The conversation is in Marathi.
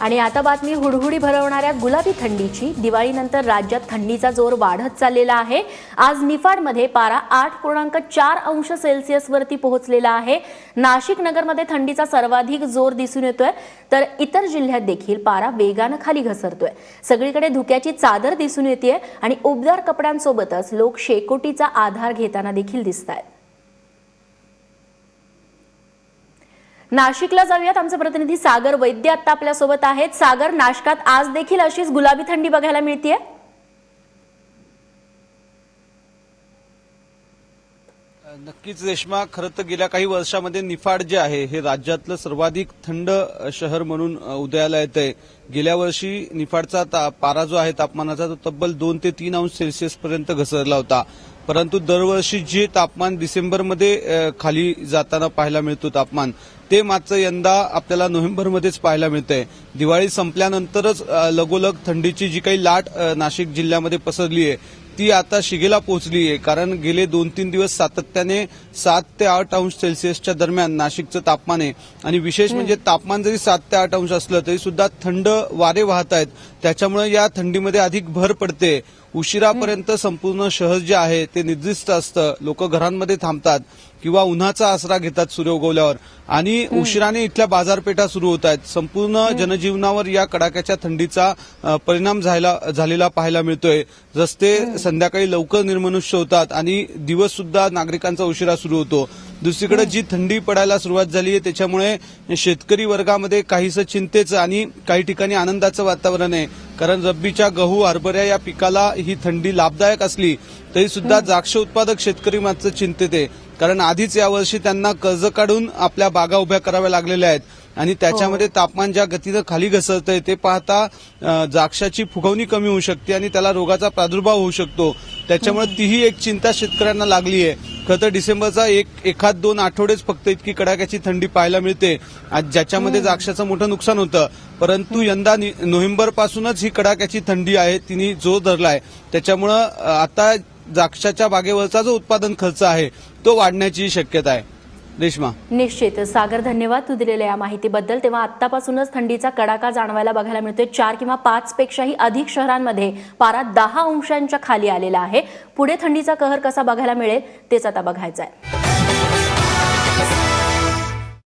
आणि आता बातमी हुडहुडी भरवणाऱ्या गुलाबी थंडीची। दिवाळीनंतर राज्यात थंडीचा जोर वाढत चाललेला आहे। आज निफाडमध्ये पारा 8.4 अंश सेल्सिअस वरती पोहोचलेला आहे। नाशिक नगरमध्ये थंडीचा सर्वाधिक जोर दिसून येतोय, तर इतर जिल्ह्यात देखील पारा वेगाने खाली घसरतोय। सगळीकडे धुक्याची चादर दिसून येते आणि उबदार कपड्यांसोबतच लोक शेकोटीचा आधार घेताना देखील दिसतायत। नाशिकला जाऊयात, आमचे प्रतिनिधी सागर वैद्य आता आपल्या सोबत आहेत। सागर, नाशिकात आज देखील अशीच गुलाबी थंडी बघायला मिळतेय? नक्कीच रेश्मा, खरं तर गेल्या काही वर्षांमध्ये निफाड जे आहे हे राज्यातलं सर्वाधिक थंड शहर म्हणून उदयाला येतंय। गेल्या वर्षी निफाडचा पारा जो आहे तापमानाचा तो तब्बल 2 ते 3 अंश सेल्सिअस पर्यंत घसरला होता। परंतु दरवर्षी जे तापमान डिसेंबरमध्ये खाली जाताना पाहायला मिळतो तापमान, ते मात्र यंदा आपल्याला नोव्हेंबरमध्येच पाहायला मिळतंय। दिवाळी संपल्यानंतरच लगोलग थंडीची जी काही लाट नाशिक जिल्ह्यामध्ये पसरली आहे ती आता शिगेला पोहोचली आहे। कारण गेले 2-3 दिवस सातत्याने 7 ते 8 अंश सेल्सिअसच्या दरम्यान नाशिकचं तापमान आहे। आणि विशेष म्हणजे तापमान जरी 7 ते 8 अंश असलं तरी सुद्धा थंड वारे वाहत आहेत, त्याच्यामुळे या थंडीमध्ये अधिक भर पडते। उशिरापर्यंत संपूर्ण शहर जे आहे ते निद्रिस्त असतं, लोक घरांमध्ये थांबतात किंवा उन्हाचा आसरा घेतात सूर्य उगवल्यावर, आणि उशिराने इथल्या बाजारपेठा सुरू होत आहेत। संपूर्ण जनजीवनावर या कडाक्याच्या थंडीचा परिणाम झालेला पाहायला मिळतोय। रस्ते संध्याकाळी लवकर निर्मनुष्य होतात आणि दिवस सुद्धा नागरिकांचा उशिरा सुरू होतो। दुसरीकडे जी थंडी पडायला सुरुवात झाली आहे त्याच्यामुळे शेतकरी वर्गामध्ये काहीसं चिंतेचं आणि काही ठिकाणी आनंदाचं वातावरण आहे। कारण रब्बीच्या गहू हरभऱ्या या पिकाला ही थंडी लाभदायक असली तरी सुद्धा द्राक्ष उत्पादक शेतकरी मात्र चिंतेत आहे। कारण आधीच यावर्षी त्यांना कर्ज काढून आपल्या बागा उभ्या कराव्या लागलेल्या आहेत आणि त्याच्यामध्ये तापमान ज्या गतीनं खाली घसरतंय ते पाहता द्राक्षाची फुगवणी कमी होऊ शकते आणि त्याला रोगाचा प्रादुर्भाव होऊ शकतो। त्याच्यामुळे तीही एक चिंता शेतकऱ्यांना लागली आहे। खरं तर डिसेंबरचा एखाद 2 आठवडेच फक्त इतकी कडाक्याची थंडी पाहायला मिळते, ज्याच्यामध्ये द्राक्षाचं मोठं नुकसान होतं। परंतु यंदा नोव्हेंबर पासूनच ही कडाक्याची थंडी आहे तिने जोर धरलाय, त्याच्यामुळं आता द्राक्षाच्या बागेवरचा जो उत्पादन खर्च आहे तो वाढण्याची शक्यता आहे। रेश्मा, निश्चित सागर, धन्यवाद तू दिलेल्या या माहितीबद्दल। तेव्हा आतापासूनच थंडीचा कडाका जाणवायला बघायला मिळतोय। 4 किंवा 5 पेक्षाही अधिक शहरांमध्ये पारा 10 अंशांच्या खाली आलेला आहे। पुढे थंडीचा कहर कसा बघायला मिळेल तेच आता बघायचं आहे।